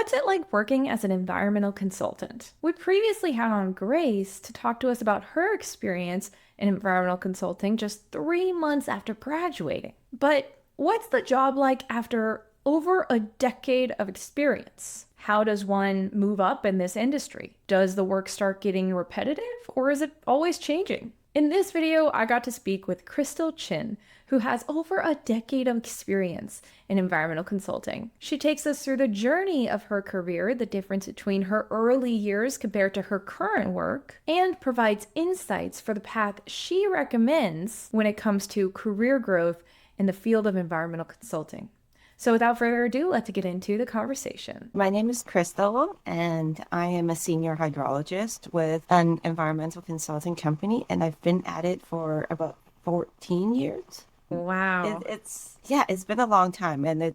What's it like working as an environmental consultant? We previously had on Grace to talk to us about her experience in environmental consulting just 3 months after graduating. But what's the job like after over a decade of experience? How does one move up in this industry? Does the work start getting repetitive or is it always changing? In this video, I got to speak with Krystal Chin, who has over a decade of experience in environmental consulting. She takes us through the journey of her career, the difference between her early years compared to her current work, and provides insights for the path she recommends when it comes to career growth in the field of environmental consulting. So without further ado, let's get into the conversation. My name is Krystal, and I am a senior hydrologist with an environmental consulting company, and I've been at it for about 14 years. Wow. It's been a long time, and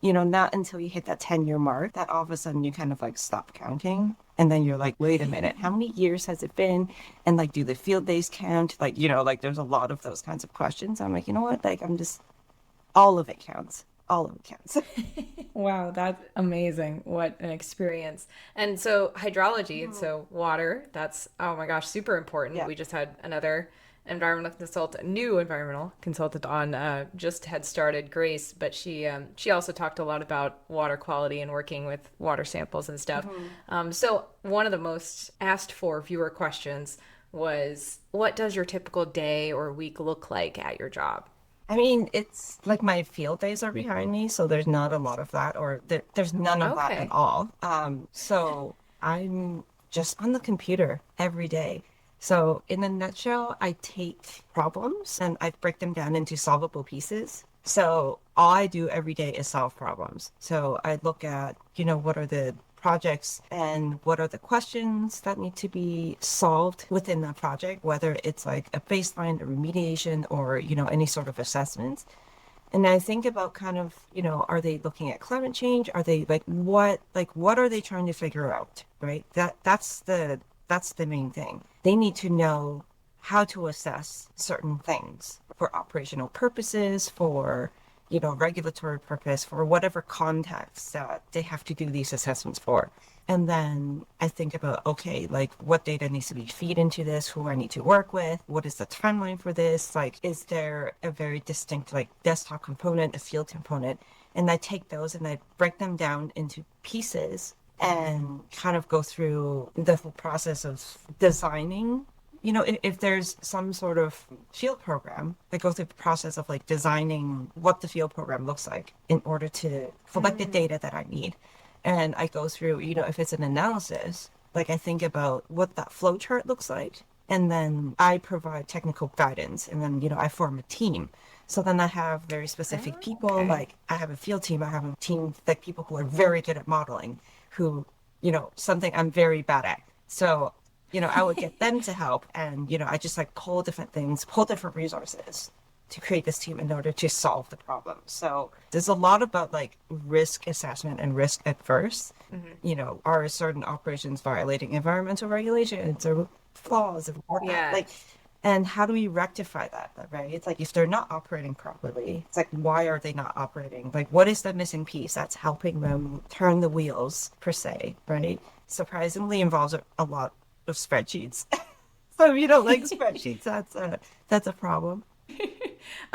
not until you hit that 10-year mark that all of a sudden you kind of like stop counting. And then you're like, wait a minute, how many years has it been? And like, do the field days count? Like there's a lot of those kinds of questions. I'm like, you know what? All of it counts. All of it counts. Wow, that's amazing. What an experience. And so hydrology, so water, that's oh my gosh, super important. Yeah. We just had another new environmental consultant on just had started Grace, but she also talked a lot about water quality and working with water samples and stuff. So one of the most asked for viewer questions was, what does your typical day or week look like at your job? I mean, it's like my field days are behind me, so there's not a lot of that, or there's none of that at Okay. all. So I'm just on the computer every day. So in a nutshell, I take problems and I break them down into solvable pieces. So all I do every day is solve problems. So I look at, what are the projects and what are the questions that need to be solved within that project, whether it's like a baseline, a remediation, or, any sort of assessments. And I think about kind of, are they looking at climate change? Are they what are they trying to figure out? Right? That's the main thing. They need to know how to assess certain things for operational purposes, for regulatory purpose, for whatever context that they have to do these assessments for. And then I think about, okay, like what data needs to be feed into this, who I need to work with, what is the timeline for this? Like, is there a very distinct like desktop component, a field component? And I take those and I break them down into pieces and kind of go through the whole process of designing. If there's some sort of field program, I go through the process of like designing what the field program looks like in order to collect the data that I need. And I go through, if it's an analysis, like I think about what that flow chart looks like. And then I provide technical guidance, and then, I form a team. So then I have very specific Oh, people, okay. like I have a field team, I have a team like people who are very good at modeling, who, something I'm very bad at. So I would get them to help, and I just like pull different things, pull different resources to create this team in order to solve the problem. So there's a lot about like risk assessment and risk at first. Are certain operations violating environmental regulations or flaws or whatnot? Yeah. And how do we rectify that, right? It's like if they're not operating properly, it's like why are they not operating? Like what is the missing piece that's helping them turn the wheels per se, right? Surprisingly involves a lot of spreadsheets. So if you don't like spreadsheets, that's a problem.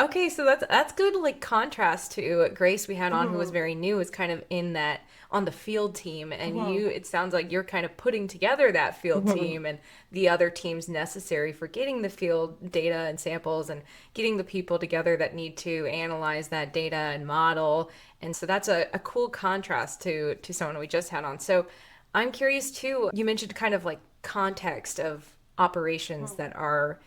Okay, so that's good like contrast to Grace we had on who was Mhm, very new is kind of in that on the field team and mhm, you it sounds like you're kind of putting together that field mhm. team and the other teams necessary for getting the field data and samples and getting the people together that need to analyze that data and model. And so that's a cool contrast to someone we just had on. So I'm curious too, you mentioned kind of like context of operations that are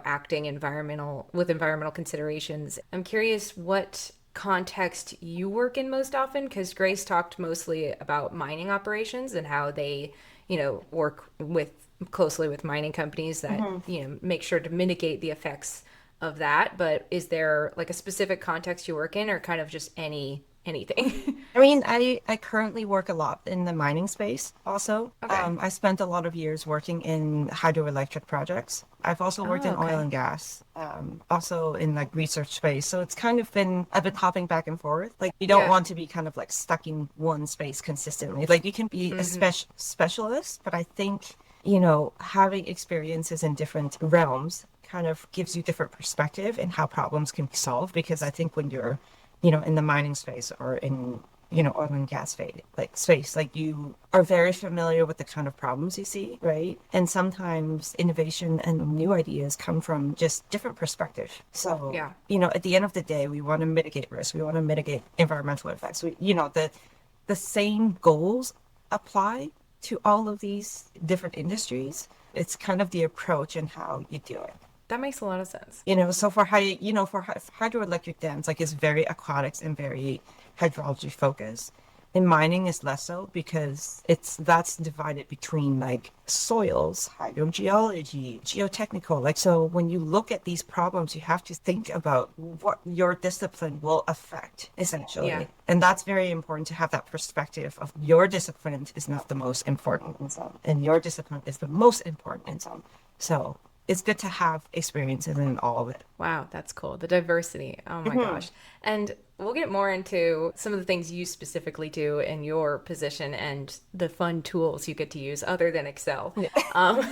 acting environmental with environmental considerations. I'm curious what context you work in most often because Grace talked mostly about mining operations and how they, work with closely with mining companies that, Mhm. make sure to mitigate the effects of that. But is there like a specific context you work in or kind of just any anything. I mean, I currently work a lot in the mining space also. Okay. I spent a lot of years working in hydroelectric projects. I've also worked Oh, in oil okay. and gas, also in like research space. So it's kind of been, I've been hopping back and forth. Like you don't Yeah. want to be kind of like stuck in one space consistently. Like you can be a Hmm. specialist, but I think, having experiences in different realms kind of gives you different perspective in how problems can be solved. Because I think when you're in the mining space or in, oil and gas space, like you are very familiar with the kind of problems you see, right? And sometimes innovation and new ideas come from just different perspective. So, Yeah. at the end of the day, we want to mitigate risk. We want to mitigate environmental effects. The same goals apply to all of these different industries. It's kind of the approach and how you do it. That makes a lot of sense. So for hydroelectric dams, like it's very aquatics and very hydrology focused. In mining is less so because that's divided between like soils, hydrogeology, geotechnical. Like so when you look at these problems, you have to think about what your discipline will affect Yeah. essentially. And that's very important to have that perspective of your discipline is not the most important in some, and your discipline is the most important in some. So it's good to have experiences in all of it. Wow, that's cool. The diversity. Oh my Hmm. gosh. And we'll get more into some of the things you specifically do in your position and the fun tools you get to use other than Excel. Yeah. Um,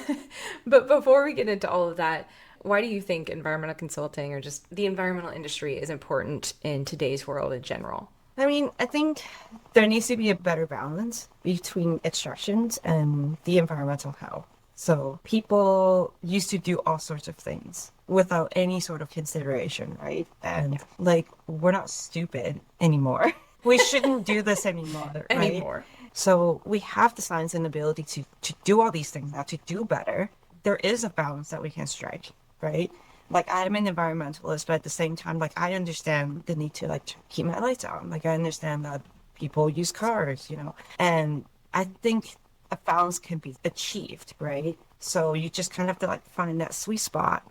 but before we get into all of that, why do you think environmental consulting or just the environmental industry is important in today's world in general? I mean, I think there needs to be a better balance between extractions and the environmental health. So people used to do all sorts of things without any sort of consideration, right? And Yeah. like, we're not stupid anymore. We shouldn't do this anymore, right? Anymore. So we have the science and ability to do all these things now, to do better. There is a balance that we can strike, right? Like I'm an environmentalist, but at the same time, like I understand the need to like keep my lights on. Like I understand that people use cars, and I think a balance can be achieved, right? So you just kind of have to like find that sweet spot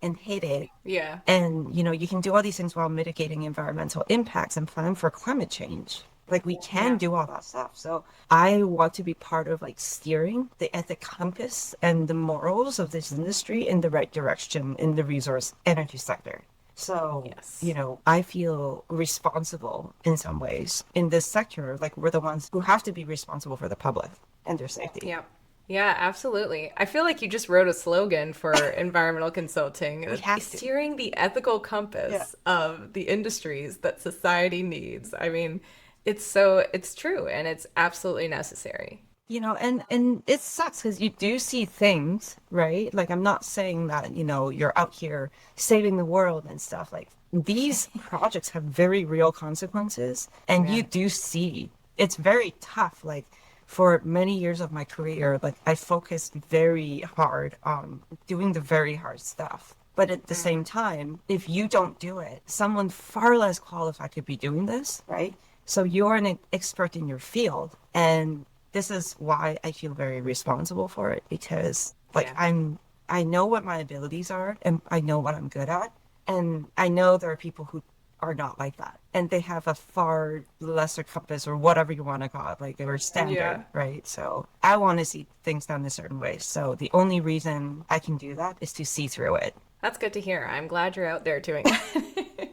and hit it. Yeah. And, you can do all these things while mitigating environmental impacts and plan for climate change. Like we can Yeah. do all that stuff. So I want to be part of like steering the ethic compass and the morals of this industry in the right direction in the resource energy sector. So, Yes. I feel responsible in some ways in this sector. Like we're the ones who have to be responsible for the public and their safety. Yeah. Yeah, absolutely. I feel like you just wrote a slogan for environmental consulting, We have to. steering the ethical Yeah. compass of the industries that society needs. I mean, it's true and it's absolutely necessary. And it sucks because you do see things, right? Like I'm not saying that, you're out here saving the world and stuff. Like these projects have very real consequences, and Yeah. you do see it's very tough. Like for many years of my career, like I focused very hard on doing the very hard stuff. But at the same time, if you don't do it, someone far less qualified could be doing this, right? So you're an expert in your field, and this is why I feel very responsible for it because like Yeah. I know what my abilities are and I know what I'm good at, and I know there are people who are not like that and they have a far lesser compass or whatever you want to call it, like or standard, Yeah. right? So I want to see things done a certain way. So the only reason I can do that is to see through it. That's good to hear. I'm glad you're out there doing that.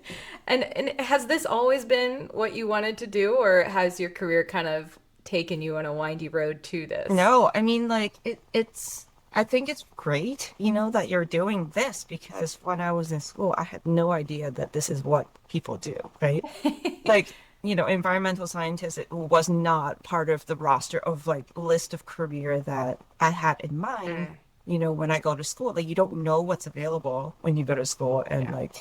And has this always been what you wanted to do, or has your career kind of taken you on a windy road to this? No, I mean like it's I think it's great, that you're doing this because when I was in school, I had no idea that this is what people do, right? Like, environmental scientist it was not part of the roster of like list of career that I had in mind, Mm, when I go to school. Like you don't know what's available when you go to school and yeah. like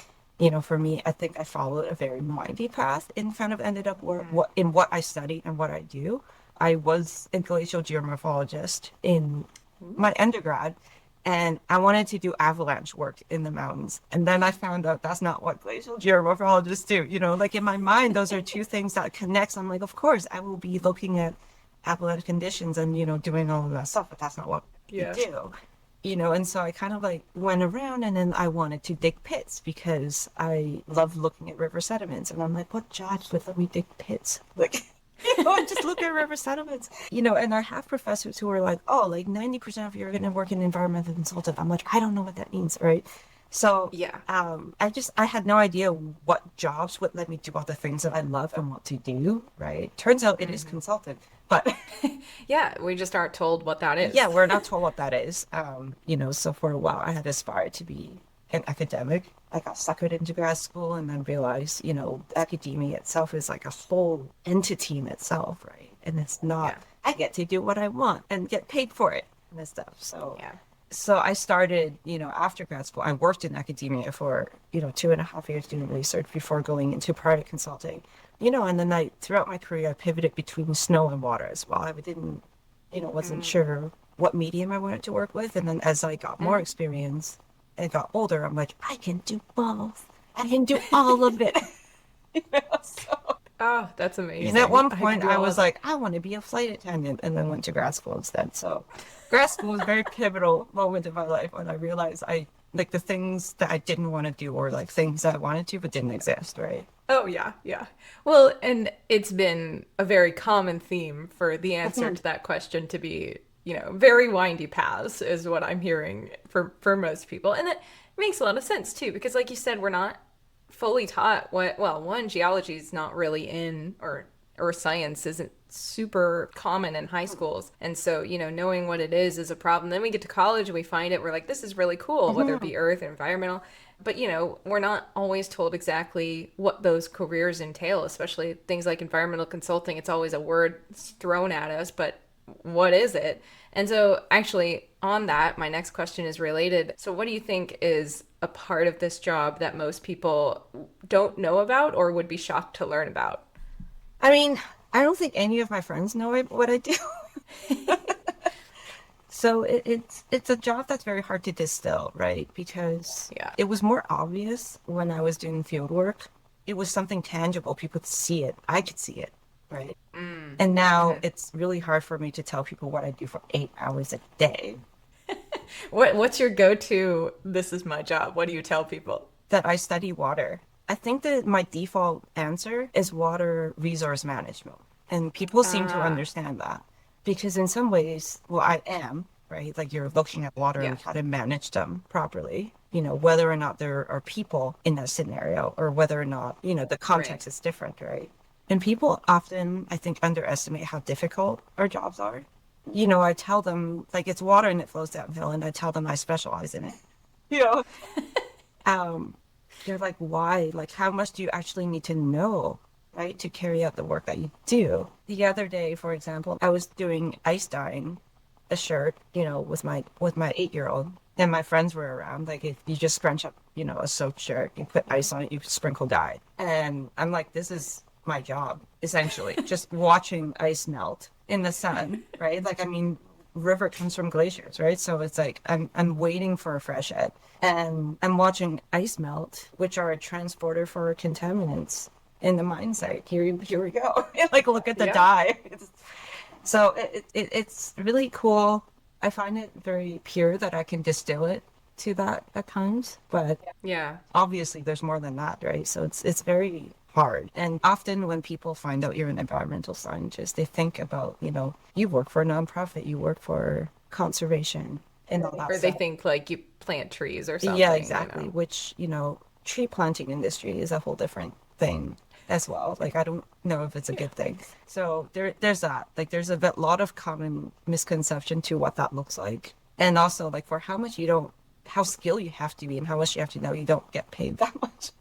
for me, I think I followed a very windy path and kind of ended up where Mm. what I study and what I do. I was a glacial geomorphologist in my undergrad, and I wanted to do avalanche work in the mountains. And then I found out that's not what glacial geomorphologists do. Like in my mind, those are two things that connect. I'm like, of course, I will be looking at avalanche conditions and, doing all of that stuff, but that's not what you Yeah. do. And so I kind of like went around and then I wanted to dig pits because I love looking at river sediments. And I'm like, what jobs would let me dig pits? Like, just look at river sediments. And I have professors who are like, oh, like 90% of you are going to work in environmental consultant. I'm like, I don't know what that means, right? So Yeah. I had no idea what jobs would let me do all the things that I love and want to do, right? Turns out it is consultant, but Yeah, we just aren't told what that yeah, is. we're not told what that is. So for a while I had aspired to be an academic. I got suckered into grad school and then realized, academia itself is like a whole entity in itself, right? And it's not, Yeah. I get to do what I want and get paid for it and this stuff. So Yeah. so I started, after grad school, I worked in academia for, 2.5 years doing research before going into private consulting. And then throughout my career, I pivoted between snow and water as well. I didn't, wasn't Mm. sure what medium I wanted to work with. And then as I got more Mm. experience and got older, I'm like, I can do both. I can do all of it. So, Oh, that's and at amazing. one I can point, do I all was of it. like, I want to be a flight attendant, and then went to grad school instead. So, grad school was a very pivotal moment in my life when I realized I like the things that I didn't want to do, or like things that I wanted to but didn't exist, right? Oh, yeah, yeah. Well, and it's been a very common theme for the answer Mhm. to that question to be, very windy paths is what I'm hearing for most people. And that makes a lot of sense too, because like you said, we're not fully taught what, well, one, geology is not really in, or science isn't super common in high schools. And so, knowing what it is a problem. Then we get to college and we find it, we're like, this is really cool, whether it Mhm. be earth or environmental. But, we're not always told exactly what those careers entail, especially things like environmental consulting. It's always a word thrown at us, but what is it? And so, actually, on that, my next question is related. So, what do you think is a part of this job that most people don't know about or would be shocked to learn about? I mean, I don't think any of my friends know what I do. So it's a job that's very hard to distill, right? Because Yeah. it was more obvious when I was doing field work. It was something tangible. People could see it. I could see it, right? Mm. And now Mm-hmm. it's really hard for me to tell people what I do for 8 hours a day. What's your go-to? This is my job. What do you tell people? That I study water. I think that my default answer is water resource management. And people seem to Ah, understand that because in some ways, well, I am, right? Like you're looking at water yeah, and how to manage them properly, whether or not there are people in that scenario or whether or not, the right. context is different, right? And people often, I think, underestimate how difficult our jobs are. I tell them like it's water and it flows downhill, and I tell them I specialize in it. You know, um, they're like, why? Like, how much do you actually need to know, right, to carry out the work that you do? The other day, for example, I was doing ice dyeing a shirt, with my 8-year-old, and my friends were around. Like, if you just scrunch up, a soaked shirt, you put ice on it, you sprinkle dye, and I'm like, this is my job, essentially, just watching ice melt in the sun, right? Like, I mean, river comes from glaciers, right? So it's like I'm waiting for a fresh ed and I'm watching ice melt, which are a transporter for contaminants in the mine site. Here we go. Like look at the Yeah, dye. So it's really cool. I find it very pure that I can distill it to that at times, but yeah. obviously there's more than that, right? So it's very hard. And often when people find out you're an environmental scientist, they think about, you work for a nonprofit, you work for conservation and all that Or they stuff. think like you plant trees or Yeah, something. exactly. Which, tree planting industry is a whole different thing as well. Like I don't know if it's a good thing. So there's that. Like there's a lot of common misconception to what that looks like. And also like for how skilled you have to be and how much you have to know, you don't get paid that much.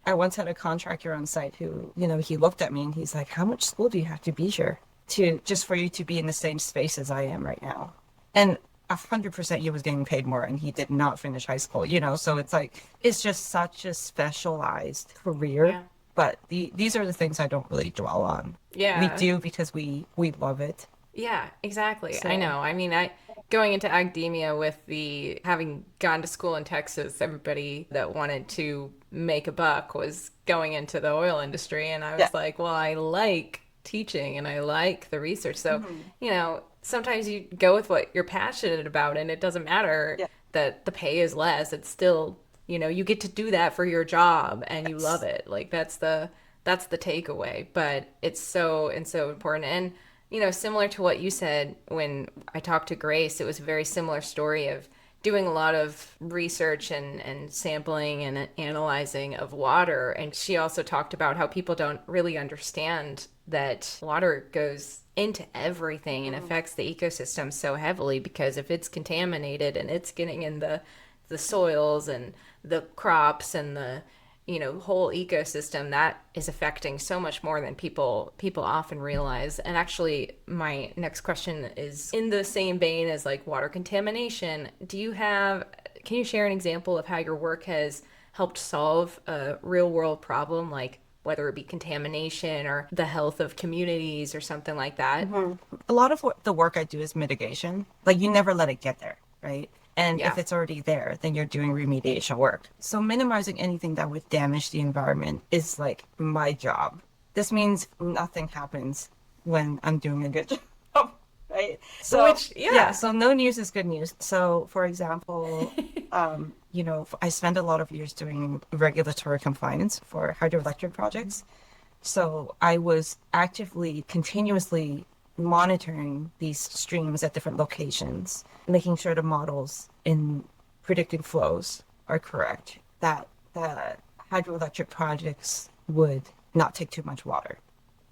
I once had a contractor on site who, he looked at me and he's like, how much school do you have to be here to just for you to be in the same space as I am right now? And 100% he was getting paid more and he did not finish high school, so it's like it's just such a specialized career. Yeah. But these are the things I don't really dwell on. We Yeah. do because we love it. Yeah, exactly. I So know. I mean, I going into academia with the having gone to school in Texas, everybody that wanted to make a buck was going into the oil industry, and I yeah. was like, well, I like teaching and I like the research. So, Mhm. sometimes you go with what you're passionate about, and it doesn't matter Yeah. that the pay is less. It's still, you get to do that for your job and you love Yes. it. Like that's the takeaway. But it's so important. And similar to what you said when I talked to Grace, it was a very similar story of doing a lot of research and sampling and analyzing of water. And she also talked about how people don't really understand that water goes into everything and Mm. affects the ecosystem so heavily, because if it's contaminated and it's getting in the soils and the crops and the whole ecosystem, that is affecting so much more than people often realize. And actually, my next question is in the same vein as like water contamination. Can you share an example of how your work has helped solve a real world problem, like whether it be contamination or the health of communities or something like that? Mhm. A lot of the work I do is mitigation. Like you never let it get there, right? And Yeah. if it's already there, then you're doing remediation work. So minimizing anything that would damage the environment is like my job. This means nothing happens when I'm doing a good job, right? So Which, yeah, yeah. so no news is good news. So for example, I spend a lot of years doing regulatory compliance for hydroelectric projects. So I was actively, continuously monitoring these streams at different locations, making sure the models in predicting flows are correct, that the hydroelectric projects would not take too much water,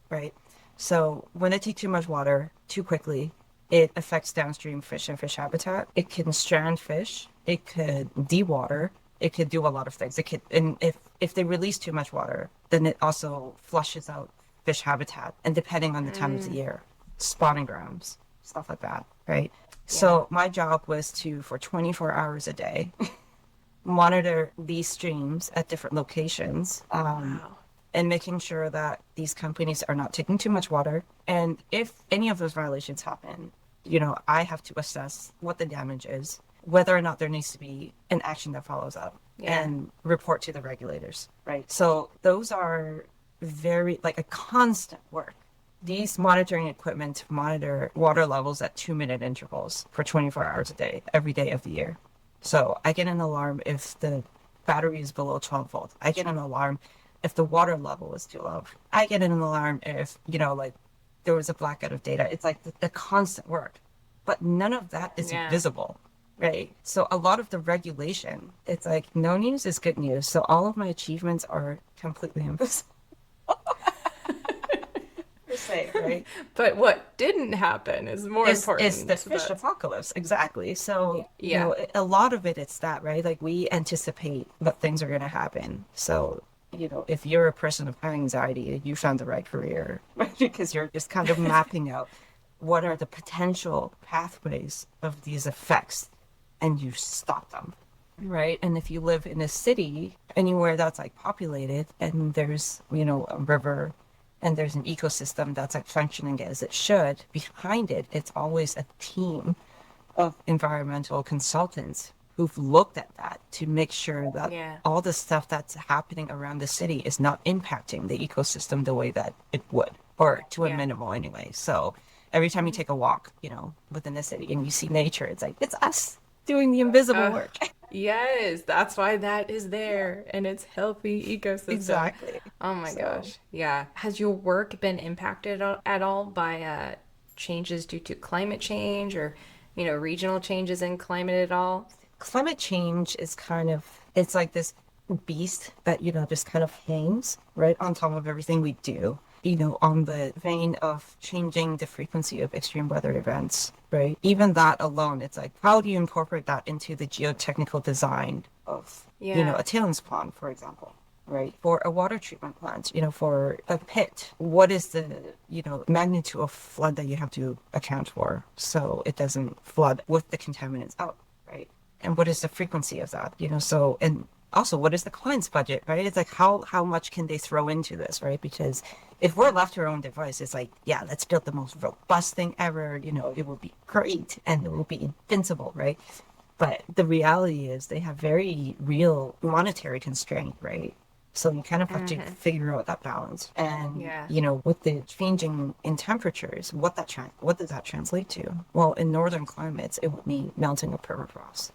right? So when they take too much water too quickly, it affects downstream fish and fish habitat. It can strand fish. It could dewater. It could do a lot of things. It could, and if they release too much water, then it also flushes out fish habitat. And depending on the time of the year, spawning grounds, stuff like that, right? Yeah. So my job was to, for 24 hours a day, monitor these streams at different locations, Wow. and making sure that these companies are not taking too much water. And if any of those violations happen, I have to assess what the damage is, whether or not there needs to be an action that follows up Yeah. and report to the regulators, right? So those are very like a constant work. These monitoring equipment monitor water levels at 2-minute intervals for 24 hours a day, every day of the year. So I get an alarm if the battery is below 12 volts. I get an alarm if the water level is too low. I get an alarm if, like there was a blackout of data. It's like the constant work. But none of that is Yeah. visible, right? So a lot of the regulation, it's like no news is good news. So all of my achievements are completely invisible per se, right? But what didn't happen is more Is the important. fish apocalypse, exactly. So Yeah. a lot of it's that, right? Like we anticipate that things are going to happen. So if you're a person of high anxiety, you found the right career, right? Because you're just kind of mapping out what are the potential pathways of these effects, and you stop them, right? And if you live in a city, anywhere that's like populated, and there's a river and there's an ecosystem that's like functioning as it should, behind it, it's always a team of environmental consultants who've looked at that to make sure that Yeah. all the stuff that's happening around the city is not impacting the ecosystem the way that it would, or to a Yeah. minimal anyway. So every time you take a walk, within the city and you see nature, it's like, it's us doing the invisible Uh, work. yes, that's why that is there, and it's healthy ecosystem. Exactly. Oh my So gosh. Yeah. Has your work been impacted at all by changes due to climate change or, regional changes in climate at all? climate change is it's like this beast that, just kind of hangs right on top of everything we do, on the vein of changing the frequency of extreme weather events, right? Even that alone, it's like, how do you incorporate that into the geotechnical design of, Yeah. a tailings pond, for example? Right. For a water treatment plant, for a pit, what is the, magnitude of flood that you have to account for so it doesn't flood with the contaminants out, right? And what is the frequency of that, so, and also what is the client's budget, right? It's like how much can they throw into this, right? Because if we're left to our own device, it's like, yeah, let's build the most robust thing ever, it will be great and it will be invincible, right? But the reality is they have very real monetary constraint, right? So you kind of have to Mm-hmm. figure out that balance. And, Yeah. with the changing in temperatures, what does that translate to? Well, in northern climates, it would mean melting of permafrost.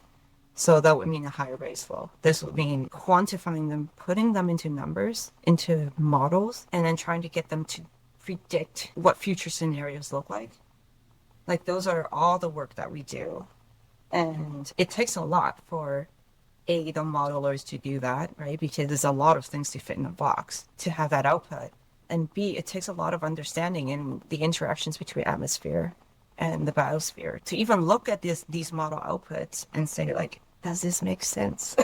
So that would mean a higher base flow. This would mean quantifying them, putting them into numbers, into models, and then trying to get them to predict what future scenarios look like. Like those are all the work that we do. And it takes a lot for A, the modelers to do that, right? Because there's a lot of things to fit in a box to have that output. And B, it takes a lot of understanding in the interactions between atmosphere and the biosphere to even look at these model outputs and say, like, does this make sense?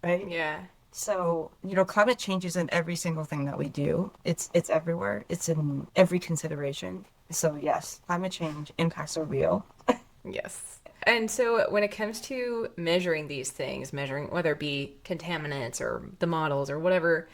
Right? Yeah. So, climate change is in every single thing that we do. It's everywhere. It's in every consideration. So yes, climate change impacts are real. Yes. And so when it comes to measuring these things, measuring whether it be contaminants or the models or whatever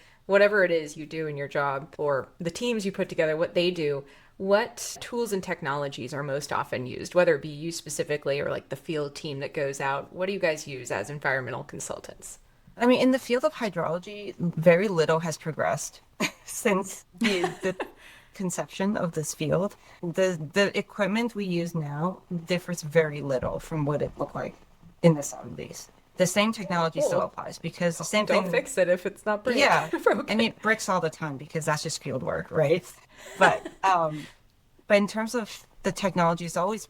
it is you do in your job or the teams you put together, what they do, what tools and technologies are most often used, whether it be you specifically or like the field team that goes out? What do you guys use as environmental consultants? I mean, in the field of hydrology, very little has progressed since the conception of this field. The equipment we use now differs very little from what it looked like in the 70s. The same technology still Cool. applies because the same Don't thing, fix it if it's not yeah. I broken. mean, bricks all the time because that's just field work, right? But but in terms of the technology, it's always,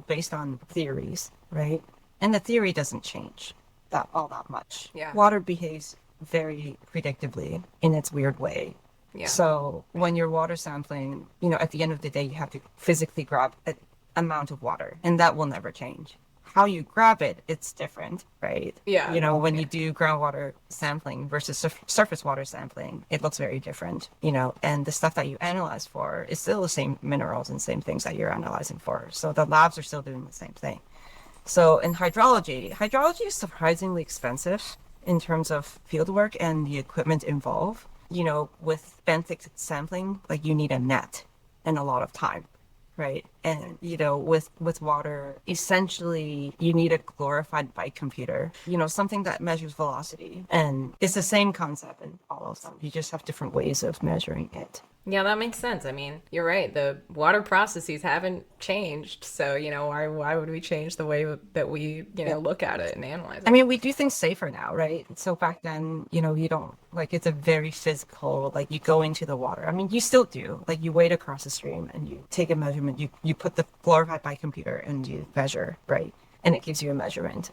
based on theories, right? And the theory doesn't change that much. Yeah. Water behaves very predictably in its weird way. Yeah. So when you're water sampling, at the end of the day, you have to physically grab an amount of water, and that will never change. How you grab it, it's different, right? Yeah. When Yeah. you do groundwater sampling versus surface water sampling, it looks very different, and the stuff that you analyze for is still the same minerals and same things that you're analyzing for. So the labs are still doing the same thing. So in hydrology is surprisingly expensive in terms of field work and the equipment involved. With benthic sampling, like you need a net and a lot of time, right? And with water, essentially you need a glorified bike computer, something that measures velocity. And it's the same concept in all of them. You just have different ways of measuring it. Yeah, that makes sense. I mean, you're right. The water processes haven't changed. So, why would we change the way that we, Yeah. look at it and analyze I it? mean, we do things safer now, right? So back then, you don't like it's a very physical, like you go into the water. I mean, you still do. Like you wade across the stream and you take a measurement. You put the glorified by computer and you measure, right? And it gives you a measurement.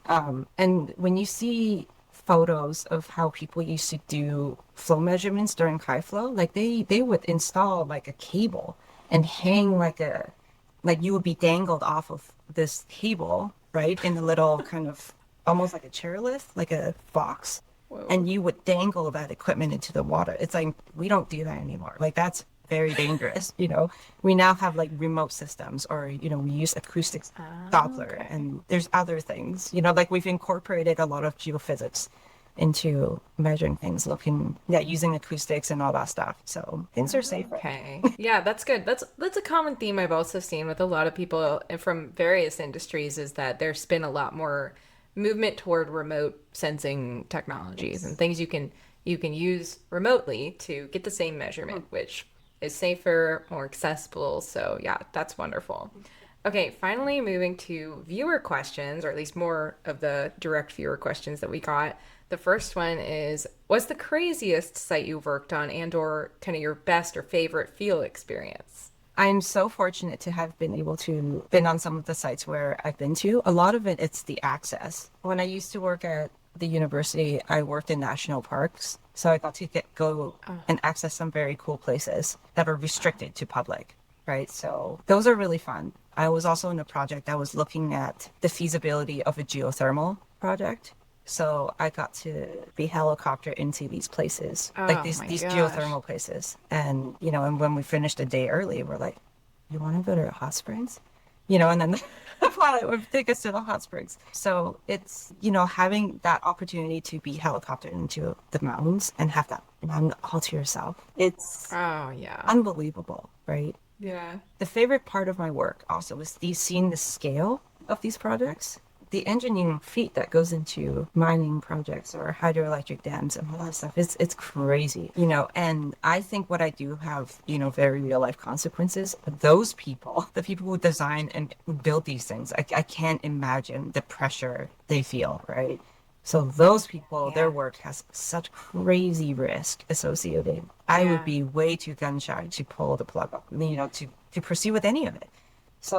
And when you see photos of how people used to do flow measurements during high flow, like they would install like a cable and hang like you would be dangled off of this cable, right? In a little kind of almost like a chairlift, like a box. Whoa. And you would dangle that equipment into the water. It's like, we don't do that anymore. Like, that's very dangerous. We now have like remote systems or, we use acoustics Ah, Doppler okay. and there's other things, like we've incorporated a lot of geophysics into measuring things, using acoustics and all that stuff. So things are safer. Okay. Yeah, that's good. That's a common theme I've also seen with a lot of people from various industries is that there's been a lot more movement toward remote sensing technologies and Yes. things you can use remotely to get the same measurement, which is safer, more accessible. So, yeah, that's wonderful. Okay, finally moving to viewer questions, or at least more of the direct viewer questions that we got. The first one is, what's the craziest site you've worked on and or kind of your best or favorite field experience? I'm so fortunate to have been able to been on some of the sites where I've been to. A lot of it's the access. When I used to work at the university, I worked in national parks. So I got to go Oh, and access some very cool places that are restricted to public, right? So those are really fun. I was also in a project that was looking at the feasibility of a geothermal project. So I got to be helicoptered into these places, like oh my these gosh. geothermal places. And, and when we finished a day early, we're like, you want to go to hot springs? And then the pilot would take us to the hot springs. So it's, having that opportunity to be helicoptered into the mountains and have that mountain all to yourself. It's Oh yeah. unbelievable, right? Yeah. The favorite part of my work also was seeing the scale of these projects, the engineering feat that goes into mining projects or hydroelectric dams and all that stuff, it's crazy, you know. And I think what I do have, you know, very real life consequences. Those people, the people who design and build these things, I can't imagine the pressure they feel, right? So those people, their Yeah. work has such crazy risk associated. I would Yeah. be way too gun shy to pull the plug up, you know, to pursue with any of it. So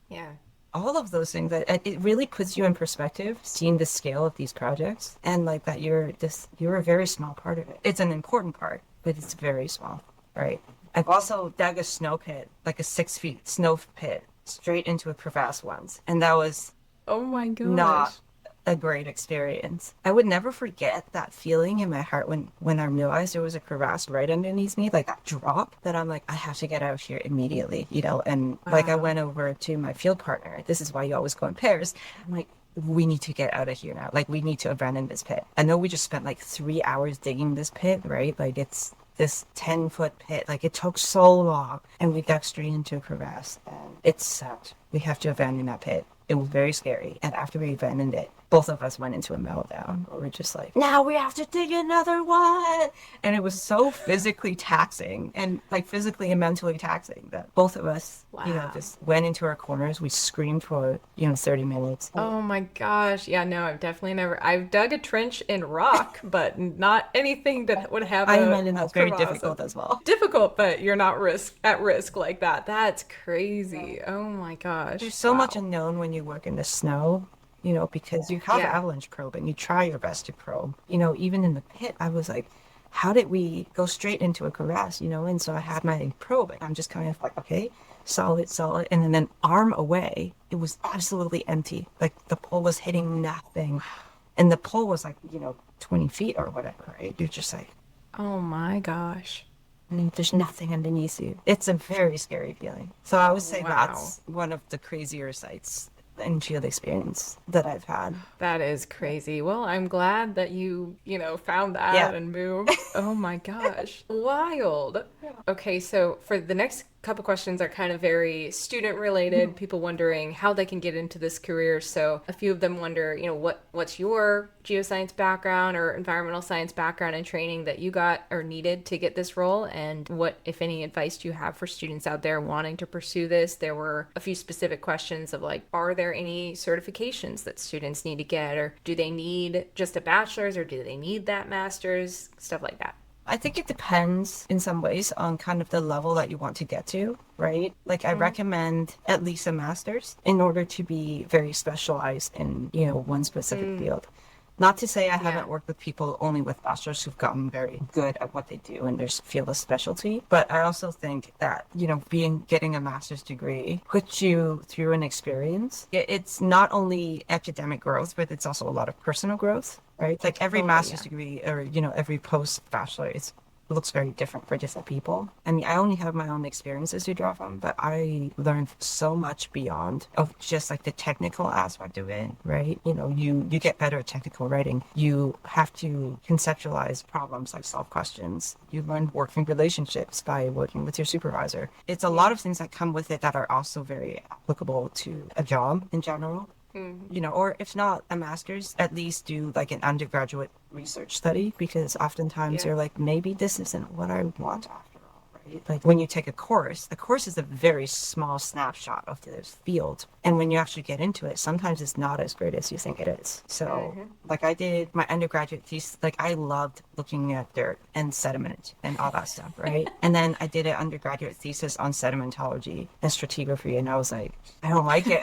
Yeah. all of those things that it really puts you in perspective, seeing the scale of these projects and like that you're a very small part of it. It's an important part, but it's very small, right? I've also dug a snow pit, like a 6 feet snow pit, straight into a crevasse once, and that was Oh my not gosh. a great experience. I would never forget that feeling in my heart when I realized there was a crevasse right underneath me, like that drop that I'm like, I have to get out of here immediately, you know? And like I Wow. went over to my field partner. This is why you always go in pairs. I'm like, we need to get out of here now. Like we need to abandon this pit. I know we just spent like 3 hours digging this pit, right? Like it's this 10-foot pit. Like it took so long and we got straight into a crevasse and it sucked. We have to abandon that pit. It was very scary. And after we abandoned it, both of us went into a meltdown where we're just like, now we have to dig another one. And it was so physically taxing and like physically and mentally taxing that both of us, you know, Wow. just went into our corners. We screamed for, you know, 30 minutes. Oh my gosh. Yeah, no, I've definitely never. I've dug a trench in rock, but not anything that would have I a imagine that's very crevasse. difficult as well. Difficult, but you're not at risk like that. That's crazy. Oh my There's gosh. so much Wow. unknown when you work in the snow, you know, because you have Yeah. avalanche probe and you try your best to probe. You know, even in the pit, I was like, how did we go straight into a crevasse, you know? And so I had my probe and I'm just kind of like, okay, solid, solid. And then an arm away, it was absolutely empty. Like the pole was hitting nothing. And the pole was like, you know, 20 feet or whatever, right? You're just like, Oh my gosh. there's nothing underneath you. It's a very scary feeling. So I would say Wow. that's one of the crazier sights and field experience that I've had. That is crazy. Well, I'm glad that you found Yeah. that and moved. Oh my gosh. Wild. Okay, so for the next couple questions are kind of very student related, people wondering how they can get into this career. So a few of them wonder, what's your geoscience background or environmental science background and training that you got or needed to get this role, and what, if any, advice do you have for students out there wanting to pursue this? There were a few specific questions of like, are there any certifications that students need to get, or do they need just a bachelor's, or do they need that master's, stuff like that. I think it depends in some ways on kind of the level that you want to get to, right? Like I recommend at least a master's in order to be very specialized in, you know, one specific field. Not to say I Yeah. haven't worked with people only with bachelors who've gotten very good at what they do in their field of specialty, but I also think that, you know, getting a master's degree puts you through an experience. It's not only academic growth, but it's also a lot of personal growth, right? Like every Totally, master's yeah. degree or, you know, every post bachelor, looks very different for different people. I mean, I only have my own experiences to draw from, but I learned so much beyond of just like the technical aspect of it, right? You know, you get better at technical writing. You have to conceptualize problems, like solve questions. You learn working relationships by working with your supervisor. It's a lot Yeah. of things that come with it that are also very applicable to a job in general, you know, or if not a master's, at least do like an undergraduate research study because oftentimes Yeah. you're like, maybe this isn't what I want after all, right? Like when you take a course is a very small snapshot of this field. And when you actually get into it, sometimes it's not as great as you think it is. So, like I did my undergraduate thesis, like I loved looking at dirt and sediment and all that stuff, right? And then I did an undergraduate thesis on sedimentology and stratigraphy, and I was like, I don't like it.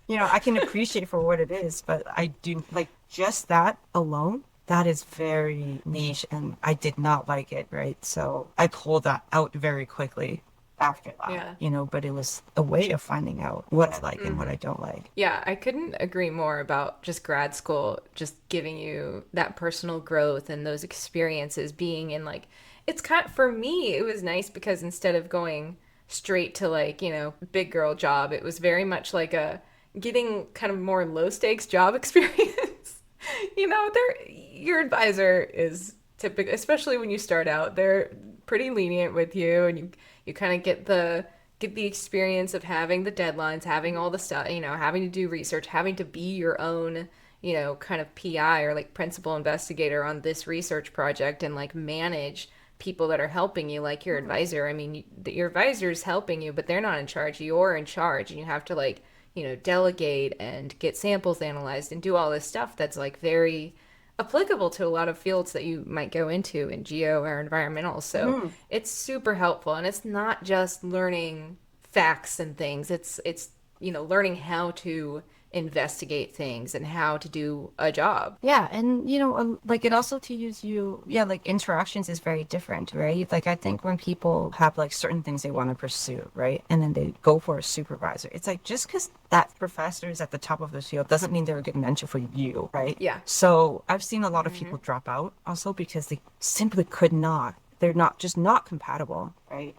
You know, I can appreciate for what it is, but I do like just that alone. That is very niche, and I did not like it, right? So I pulled that out very quickly after that, Yeah. you know, but it was a way of finding out what I like and what I don't like. Yeah, I couldn't agree more about just grad school just giving you that personal growth and those experiences being in like it's kind for me it was nice because instead of going straight to like, big girl job, it was very much like a getting kind of more low stakes job experience. There your advisor is typically, especially when you start out, they're pretty lenient with you and you kind of get the get the experience of having the deadlines, having all the stuff, having to do research, having to be your own, kind of PI or like principal investigator on this research project and like manage people that are helping you, like your advisor. I mean, your advisor's helping you, but they're not in charge. You're in charge, and you have to like, delegate and get samples analyzed and do all this stuff that's like very applicable to a lot of fields that you might go into in geo or environmental. So Mhm. it's super helpful, and it's not just learning facts and things. It's learning how to investigate things and how to do a job. Yeah, and like it also teaches you, yeah, like interactions is very different, right? Like I think when people have like certain things they want to pursue, right? And then they go for a supervisor, it's like just because that professor is at the top of the field doesn't mean they're a good mentor for you, right? Yeah. So I've seen a lot of people drop out also because they simply could not, they're not just not compatible, right?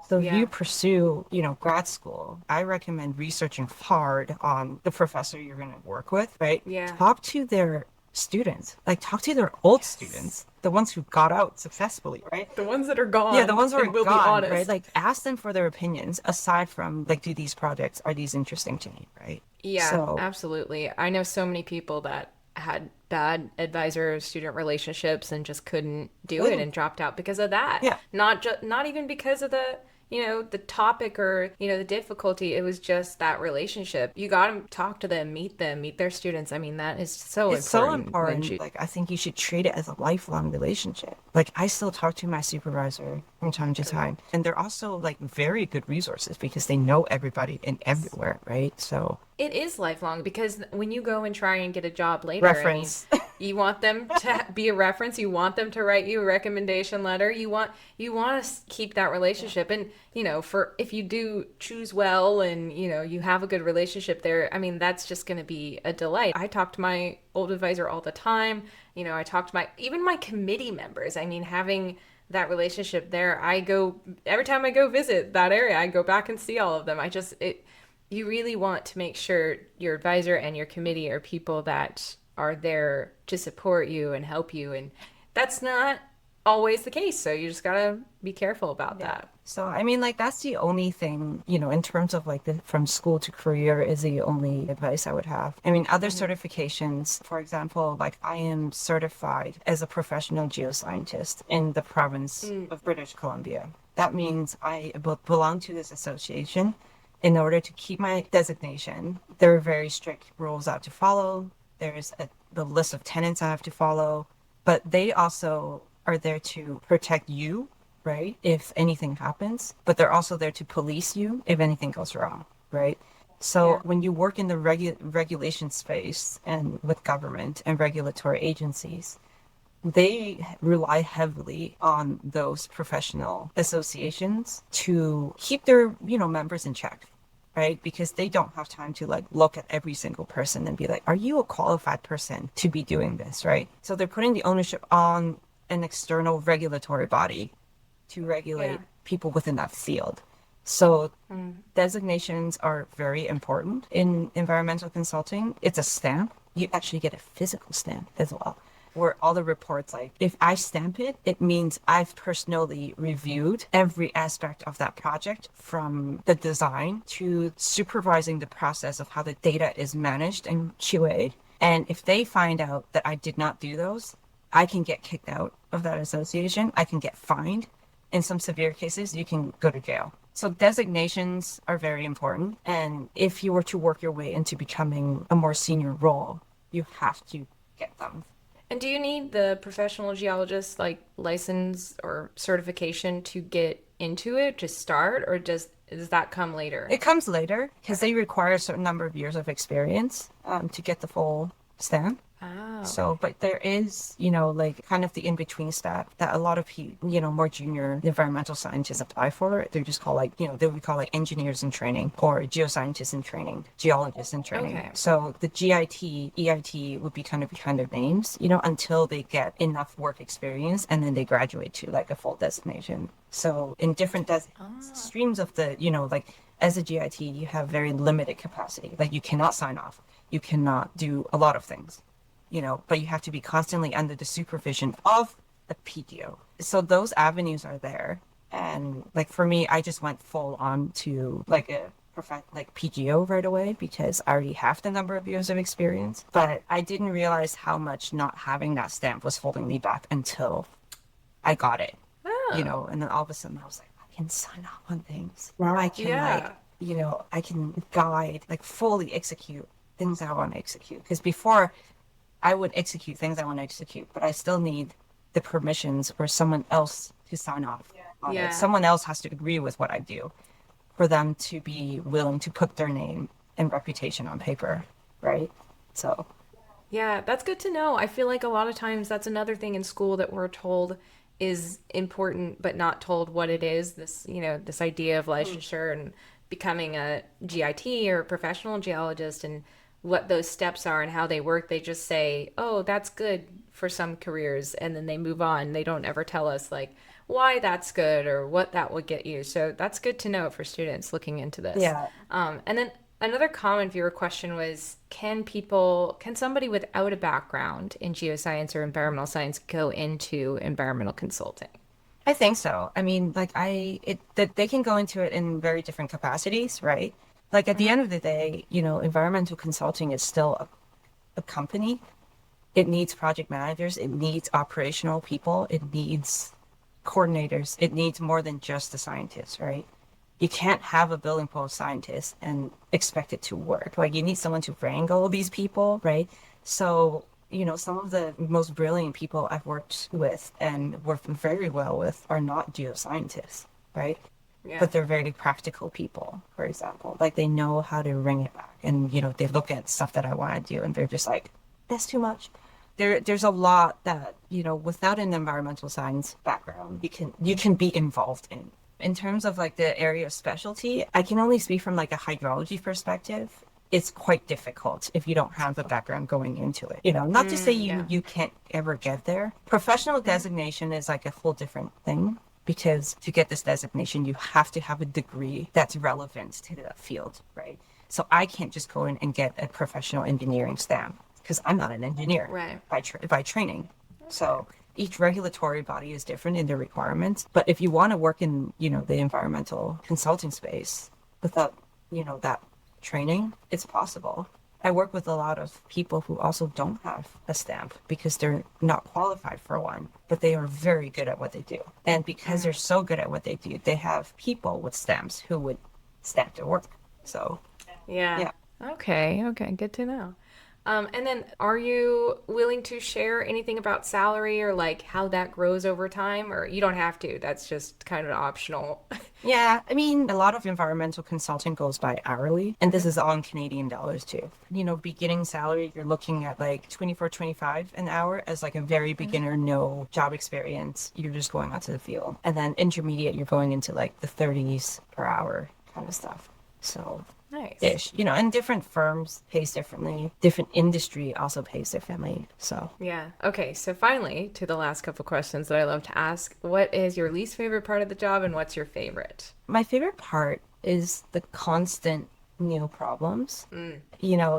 So if you Yeah. pursue, grad school, I recommend researching hard on the professor you're going to work with, right? Yeah. Talk to their students, like talk to their old Yes. students, the ones who got out successfully, right? The ones that are Yeah, the gone, ones who are and we'll be gone, right? honest. Like ask them for their opinions aside from like, do these projects, are these interesting to me, right? Yeah, So, absolutely. I know so many people that had bad advisor student relationships and just couldn't do it good. and dropped out because of that. Yeah. Not even because of the topic or, the difficulty. It was just that relationship. You got to talk to them, meet them, meet their students. I mean, that is so It's so important when important. Like, I think you should treat it as a lifelong relationship. Like, I still talk to my supervisor from time to time, and they're also like very good resources because they know everybody and everywhere, right? So, it is lifelong because when you go and try and get a job later, I mean, reference. you want them to be a reference, you want them to write you a recommendation letter, you want to keep that relationship. And, for if you do choose well and, you have a good relationship there, I mean, that's just going to be a delight. I talk to my old advisor all the time. I talk to even my committee members. I mean, having that relationship there, I go every time I go visit that area, I go back and see all of them. You really want to make sure your advisor and your committee are people that are there to support you and help you. And that's not always the case. So you just got to be careful about Yeah. that. So, I mean, like, that's the only thing, in terms of like the from school to career is the only advice I would have. I mean, other certifications, for example, like I am certified as a professional geoscientist in the province of British Columbia. That means I belong to this association. In order to keep my designation, there are very strict rules I have to follow. There's the list of tenants I have to follow, but they also are there to protect you, right? If anything happens, but they're also there to police you if anything goes wrong, right? So Yeah. when you work in the regulation space and with government and regulatory agencies, they rely heavily on those professional associations to keep their, members in check, right? Because they don't have time to like look at every single person and be like, are you a qualified person to be doing this, right? So they're putting the ownership on an external regulatory body to Yeah. regulate people within that field. So designations are very important in environmental consulting. It's a stamp. You actually get a physical stamp as well, where all the reports, like if I stamp it, it means I've personally reviewed every aspect of that project from the design to supervising the process of how the data is managed and QA'd. And if they find out that I did not do those, I can get kicked out of that association. I can get fined. In some severe cases, you can go to jail. So designations are very important. And if you were to work your way into becoming a more senior role, you have to get them. And do you need the professional geologist like license or certification to get into it to start, or does that come later? It comes later because they require a certain number of years of experience to get the full stamp. Oh, So, but there is, like kind of the in-between step that a lot of more junior environmental scientists apply for. They're just called like, they would call like engineers in training or geoscientists in training, geologists in training. okay. So the GIT, EIT would be kind of names, until they get enough work experience and then they graduate to like a full designation. So in different streams of the, like as a GIT, you have very limited capacity. Like you cannot sign off. You cannot do a lot of things, but you have to be constantly under the supervision of a PDO. So those avenues are there. And like for me, I just went full on to like a like PGO right away because I already have the number of years of experience. But I didn't realize how much not having that stamp was holding me back until I got it, Oh, and then all of a sudden I was like, I can sign off on things. Now I can like, yeah. I can guide, like fully execute things I want to execute. Because before I would execute things I want to execute, but I still need the permissions or someone else to sign off on it. Yeah. Someone else has to agree with what I do for them to be willing to put their name and reputation on paper, right? So, Yeah, that's good to know. I feel like a lot of times that's another thing in school that we're told is important, but not told what it is. This idea of licensure and becoming a GIT or a professional geologist and what those steps are and how they work. They just say, oh, that's good for some careers. And then they move on. They don't ever tell us, like, why that's good or what that will get you. So that's good to know for students looking into this. yeah, And then another common viewer question was, can somebody without a background in geoscience or environmental science go into environmental consulting? I think so. I mean, like that they can go into it in very different capacities, right? Like at the Hmm. end of the day, environmental consulting is still a company. It needs project managers, it needs operational people, it needs coordinators, it needs more than just the scientists, right? You can't have a building full of scientists and expect it to work. Like you need someone to wrangle these people, right? So, some of the most brilliant people I've worked with and worked very well with are not geoscientists, right? Yeah. But they're very practical people, for example. Like they know how to bring it back. And, they look at stuff that I want to do and they're just like, that's too much. There's a lot that, without an environmental science background, you can be involved in. In terms of like the area of specialty, I can only speak from like a hydrology perspective. It's quite difficult if you don't have the background going into it. Not to say you Yeah. you can't ever get there. Professional designation is like a whole different thing because to get this designation, you have to have a degree that's relevant to the field, right? So I can't just go in and get a professional engineering stamp because I'm not an engineer Right. by training. Okay. So each regulatory body is different in their requirements. But if you want to work in, the environmental consulting space without, that training, it's possible. I work with a lot of people who also don't have a stamp because they're not qualified for one, but they are very good at what they do. And because they're Mm. so good at what they do, they have people with stamps who would stamp their work. So, Yeah. yeah. Okay. Okay. Good to know. And then are you willing to share anything about salary or like how that grows over time? Or you don't have to. That's just kind of optional. Yeah, I mean, a lot of environmental consulting goes by hourly, and this Mhm. is all in Canadian dollars too. Beginning salary, you're looking at like 24, 25 an hour as like a very Mhm. beginner, no job experience. You're just going out to the field. And then intermediate, you're going into like the 30s per hour kind of stuff. So Nice. ish, and different firms pays differently. Different industry also pays differently. So Yeah. Okay. So finally, to the last couple questions that I love to ask, what is your least favorite part of the job and what's your favorite? my favorite part is the constant new problems. Mm.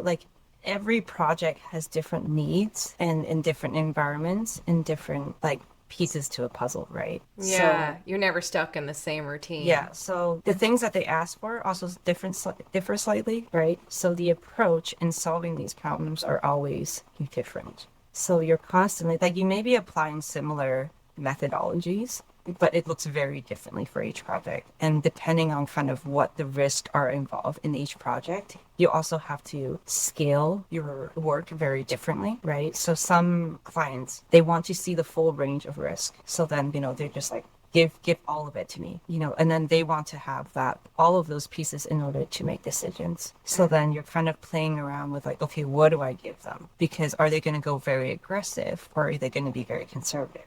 Like every project has different needs and in different environments and different like pieces to a puzzle, right? Yeah. So You're never stuck in the same routine. yeah, so the things that they ask for also differ slightly, right? So the approach in solving these problems are always different. So you're constantly like you may be applying similar methodologies, but it looks very differently for each project. And depending on kind of what the risks are involved in each project, you also have to scale your work very differently, right? So some clients, they want to see the full range of risk. So then, they're just like, give all of it to me, and then they want to have that all of those pieces in order to make decisions. So then you're kind of playing around with like, okay, what do I give them? Because are they going to go very aggressive or are they going to be very conservative?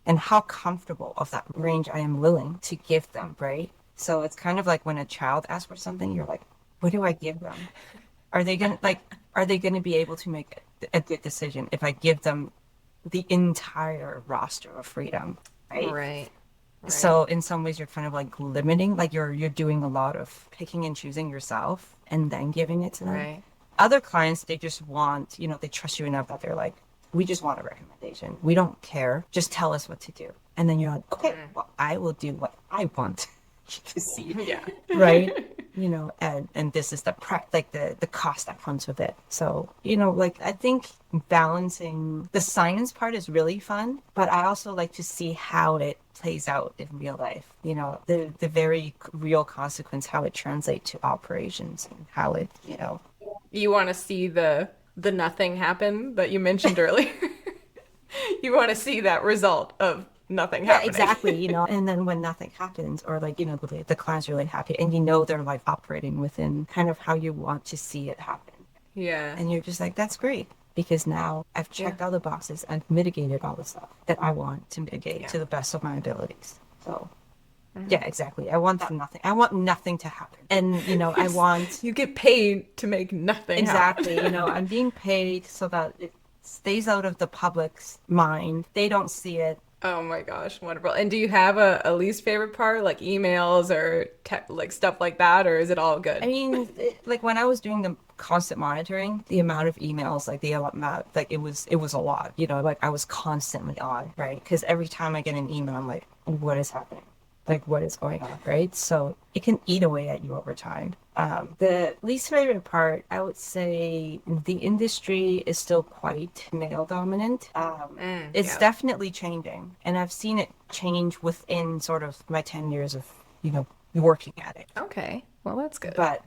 And how comfortable of that range I am willing to give them, right? So it's kind of like when a child asks for something, you're like, what do I give them? Are they going to be able to make a good decision if I give them the entire roster of freedom, right? Right. Right. So in some ways you're kind of like limiting, like you're doing a lot of picking and choosing yourself and then giving it to them. Right. Other clients, they just want, they trust you enough that they're like, We just want a recommendation. We don't care. Just tell us what to do. And then you're like, okay, well, I will do what I want to see. Yeah. Right? And this is the cost that comes with it. So, like I think balancing the science part is really fun, but I also like to see how it plays out in real life. The very real consequence, how it translates to operations and how it. You want to see the nothing happen that you mentioned earlier. You want to see that result of nothing Yeah, happening. exactly. And then when nothing happens, or like, the client's really happy and they're like operating within kind of how you want to see it happen. Yeah. And you're just like, that's great. Because now I've checked all the boxes and mitigated all the stuff that I want to mitigate to the best of my abilities. So, yeah, exactly. I want nothing. I want nothing to happen. And, I want. You get paid to make nothing happen. Exactly. I'm being paid so that it stays out of the public's mind. They don't see it. Oh my gosh, wonderful. And do you have a least favorite part, like emails or like stuff like that, or is it all I good? mean, like when I was doing the constant monitoring, the amount of emails, like the amount, like it was a lot. Like I was constantly on, right? Because every time I get an email, I'm like, what is happening? Like what is going on, right? So it can eat away at you over time. The least favorite part, I would say, the industry is still quite male dominant. It's Yeah. definitely changing, and I've seen it change within sort of my 10 years of working at it. Okay. Well, that's good. But,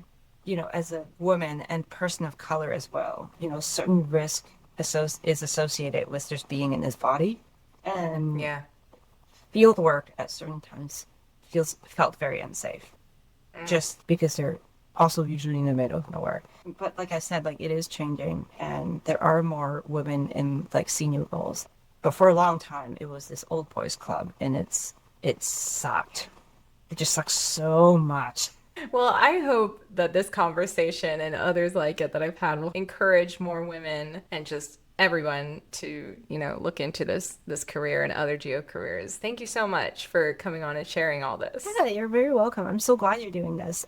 as a woman and person of color as well, certain risk is associated with just being in this body. And Yeah. field work at certain times felt very unsafe. Just because they're also usually in the middle of nowhere. But like I said, like it is changing and there are more women in like senior roles. But for a long time it was this old boys club and it sucked. It just sucks so much. Well, I hope that this conversation and others like it that I've had will encourage more women and just everyone to, look into this career and other geo careers. Thank you so much for coming on and sharing all this. Yeah, you're very welcome. I'm so glad you're doing this.